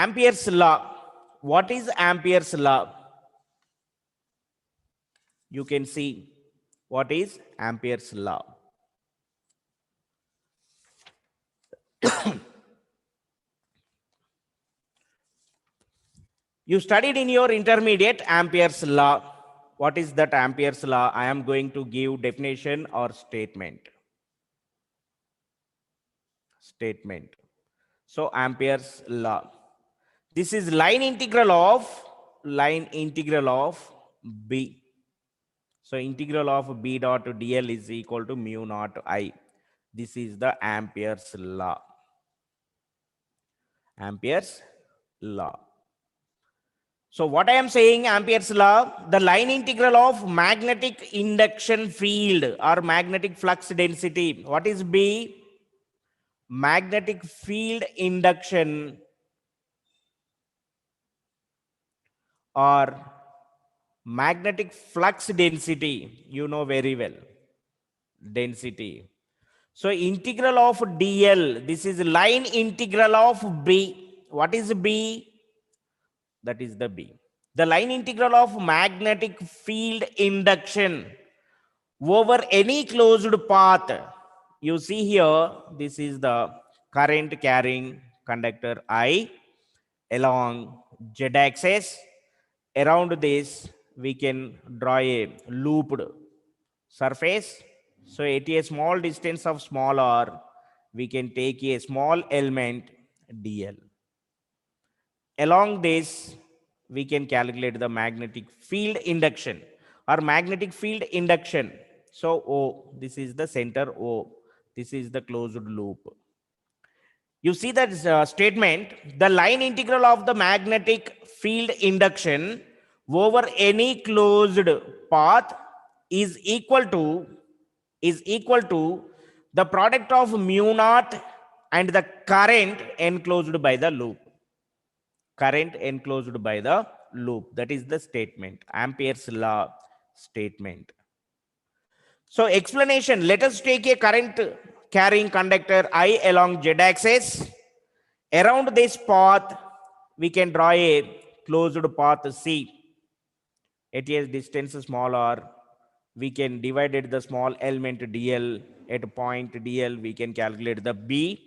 Ampere's law. What is Ampere's law? You can see what is Ampere's law. You studied in your intermediate Ampere's law. What is that Ampere's law? I am going to give definition or statement. Statement. So Ampere's law. This is line integral of B. So integral of B dot dl is equal to mu naught I. This is the Ampere's law. Ampere's law. So what I am saying, Ampere's law, the line integral of magnetic induction field or magnetic flux density. What is B? Magnetic field induction or magnetic flux density. You know very well. Density. So integral of dl, this is line integral of B. What is B? That is the B. The line integral of magnetic field induction over any closed path. You see here, this is the current carrying conductor I along Z axis. Around this, we can draw a looped surface. So at a small distance of small r, we can take a small element dl. Along this, we can calculate the magnetic field induction or magnetic field induction. So O, this is the center O. This is the closed loop. You see that statement, the line integral of the magnetic field induction over any closed path is equal to the product of mu naught and the current enclosed by the loop. Current enclosed by the loop. That is the statement. Ampere's law statement. So explanation. Let us take a current carrying conductor I along Z axis. Around this path, we can draw a closed path C. At a distance small r, we can divide the small element dl. At point dl, we can calculate the B.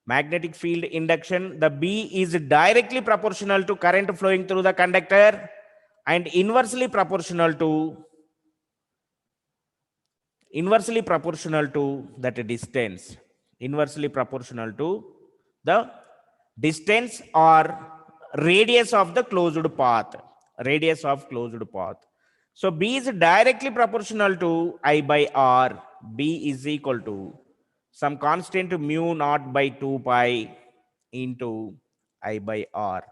Magnetic field induction, the B is directly proportional to current flowing through the conductor and inversely proportional to that distance. Inversely proportional to the distance or radius of the closed path. Radius of closed path. So B is directly proportional to I by R. B is equal to some constant mu naught by 2 pi into I by R.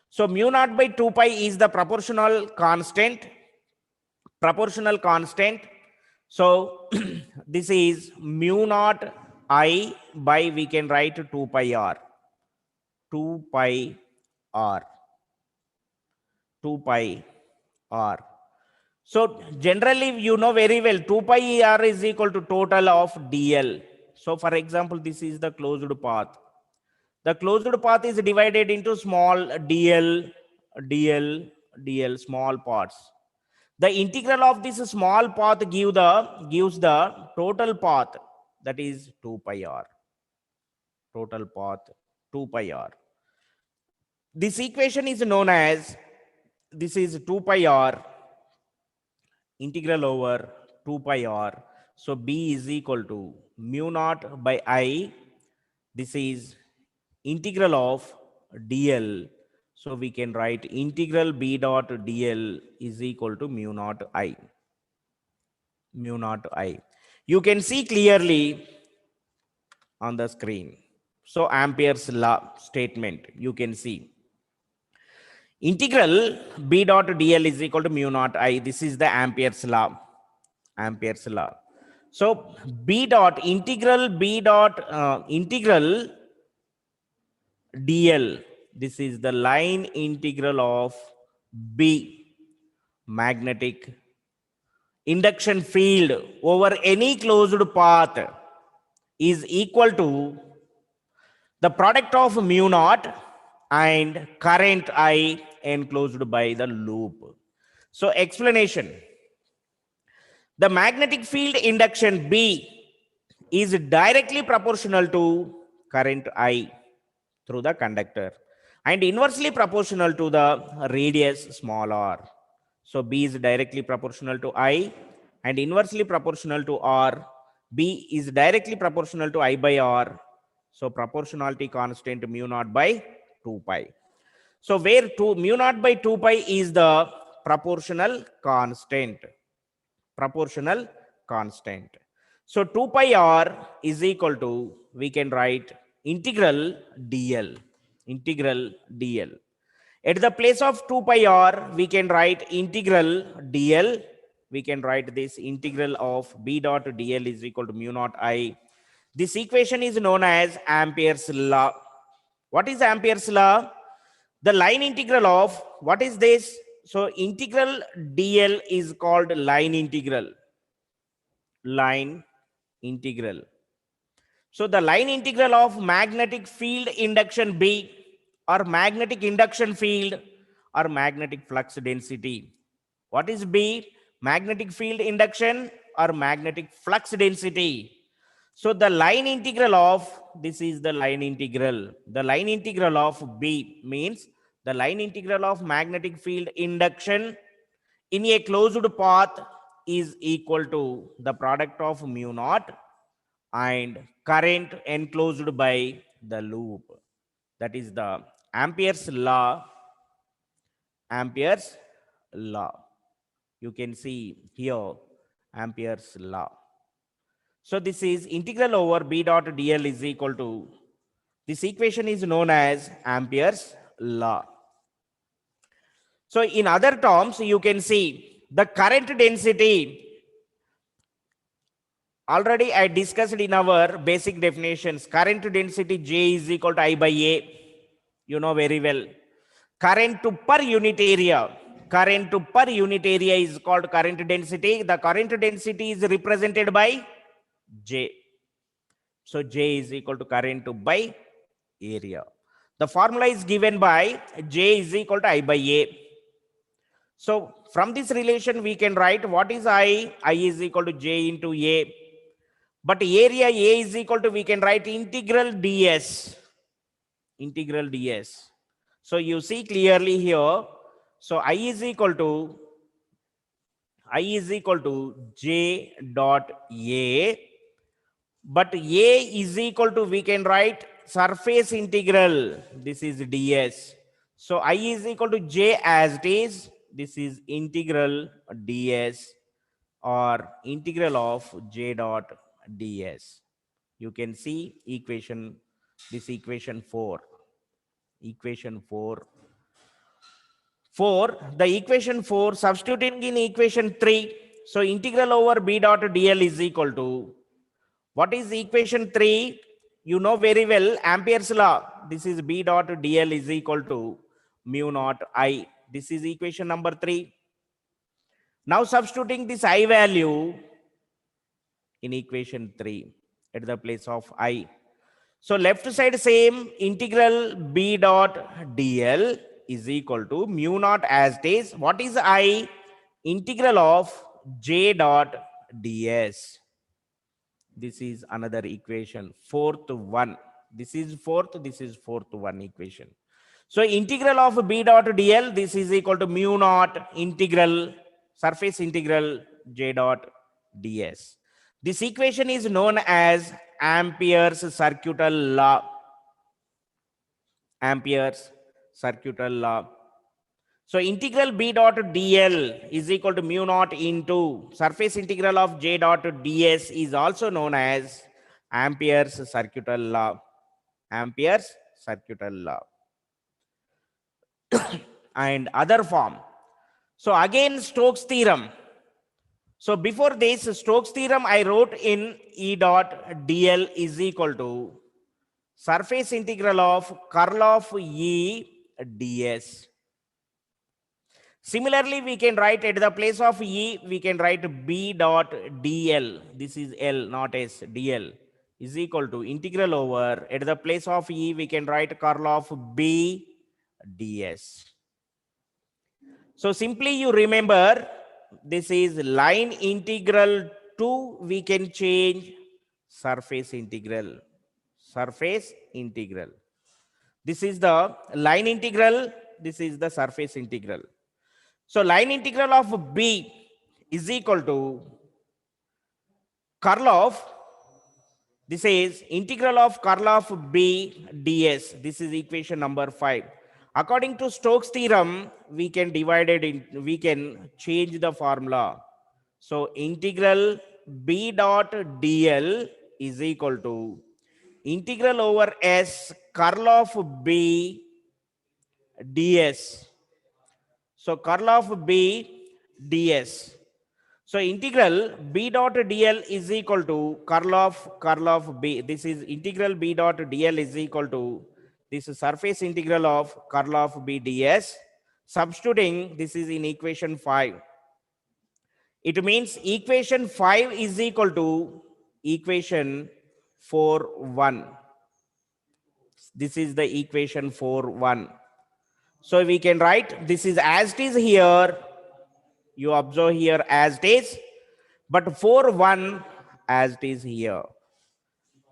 So mu naught by 2 pi is the proportional constant. So this is mu naught I by, we can write 2 pi R. 2 pi R. 2 pi R. So generally, you know very well, 2 pi R is equal to total of dl. So for example, this is the closed path. The closed path is divided into small dl, small parts. The integral of this small path gives the total path, that is 2 pi r. Total path 2 pi r. This equation is known as, this is 2 pi r integral over 2 pi r. So B is equal to mu naught by I. This is integral of dl. So we can write integral B dot dl is equal to mu naught I. Mu naught I. You can see clearly on the screen. So Ampere's law statement, you can see. Integral B dot dl is equal to mu naught I. This is the Ampere's law. Ampere's law. So integral dl. This is the line integral of B, magnetic induction field over any closed path, is equal to the product of mu naught and current I enclosed by the loop. So explanation. The magnetic field induction B is directly proportional to current I through the conductor and inversely proportional to the radius small r. So B is directly proportional to I and inversely proportional to R. B is directly proportional to I by R. So proportionality constant mu naught by 2 pi. So where 2 mu naught by 2 pi is the proportional constant. Proportional constant. So 2 pi r is equal to, we can write integral dl. Integral dl. At the place of 2 pi r, we can write integral dl. We can write this integral of b dot dl is equal to mu naught I. This equation is known as Ampere's law. What is Ampere's law? The line integral of, what is this? So integral dl is called line integral. Line integral. So the line integral of magnetic field induction B or magnetic induction field or magnetic flux density. What is B? Magnetic field induction or magnetic flux density. So the line integral of, this is the line integral. The line integral of B means the line integral of magnetic field induction in a closed path is equal to the product of mu naught and current enclosed by the loop. That is the Ampere's law. Ampere's law. You can see here Ampere's law. So this is integral over b dot dl is equal to, this equation is known as Ampere's law. So in other terms, you can see the current density. Already I discussed in our basic definitions. Current density J is equal to I by A. You know very well. Current to per unit area. Current to per unit area is called current density. The current density is represented by J. So J is equal to current to by area. The formula is given by J is equal to I by A. So from this relation, we can write what is I? I is equal to J into A. But area A is equal to, we can write integral ds. Integral ds. So you see clearly here. So I is equal to J dot A. But A is equal to, we can write surface integral. This is ds. So I is equal to J as it is. This is integral ds or integral of J dot ds. You can see equation, this equation 4. Equation 4. The equation 4, substituting in equation 3. So integral over b dot dl is equal to, what is equation 3? You know very well, Ampere's law. This is b dot dl is equal to mu naught I. This is equation number 3. Now substituting this I value in equation 3 at the place of I. So left side same, integral b dot dl is equal to mu naught as it is. What is I? Integral of J dot ds. This is another equation, fourth one. This is fourth one equation. So integral of b dot dl, this is equal to mu naught integral, surface integral J dot ds. This equation is known as Ampere's circuital law. Ampere's circuital law. So integral b dot dl is equal to mu naught into surface integral of J dot ds is also known as Ampere's circuital law. Ampere's circuital law. And other form. So again Stokes theorem. So before this Stokes theorem, I wrote in E dot dl is equal to surface integral of curl of E ds. Similarly, we can write at the place of E, we can write b dot dl. This is L, not S, dl is equal to integral over, at the place of E, we can write curl of B ds. So simply you remember, this is line integral to, we can change surface integral. Surface integral. This is the line integral. This is the surface integral. So line integral of b is equal to curl of, this is integral of curl of b ds. This is equation number 5. According to Stokes theorem, we can divide it in, we can change the formula. So integral b dot dl is equal to integral over s curl of b ds. So curl of b ds. So integral b dot dl is equal to curl of b. This is integral b dot dl is equal to this is surface integral of curl of b ds. Substituting this is in equation 5. It means equation 5 is equal to equation 4.1. This is the equation 4.1. So we can write this is as it is here. You observe here as it is, but 4.1 as it is here.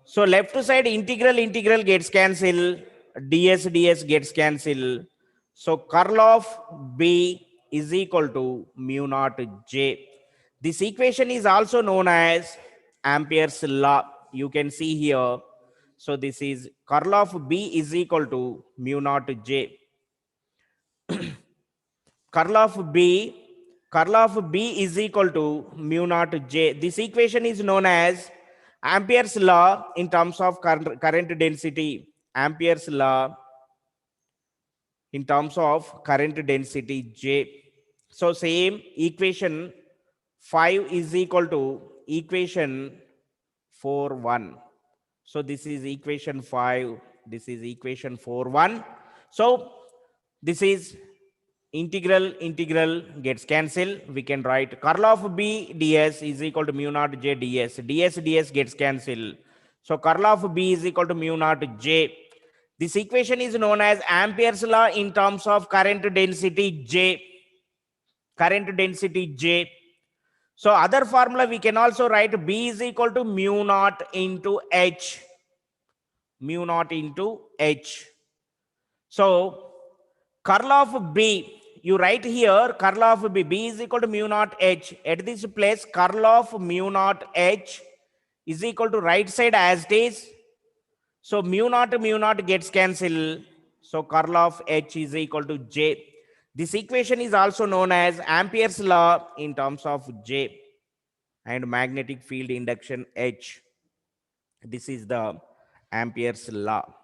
So left side integral gets cancelled, ds gets cancelled. So curl of b is equal to mu naught j. This equation is also known as Ampere's law. You can see here. So this is curl of b is equal to mu naught j. Curl of b is equal to mu naught j. This equation is known as Ampere's law in terms of current density. Ampere's law in terms of current density J. So same equation 5 is equal to equation 4.1. So this is equation 5. This is equation 4.1. So this is integral gets cancelled. We can write curl of b ds is equal to mu naught j ds. ds gets cancelled. So curl of b is equal to mu naught j. This equation is known as Ampere's law in terms of current density J. Current density J. So other formula we can also write b is equal to mu naught into h. Mu naught into h. So curl of b, you write here curl of b is equal to mu naught h. At this place curl of mu naught h is equal to right side as it is. So mu naught gets cancelled. So curl of h is equal to j. This equation is also known as Ampere's law in terms of j and magnetic field induction h. This is the Ampere's law.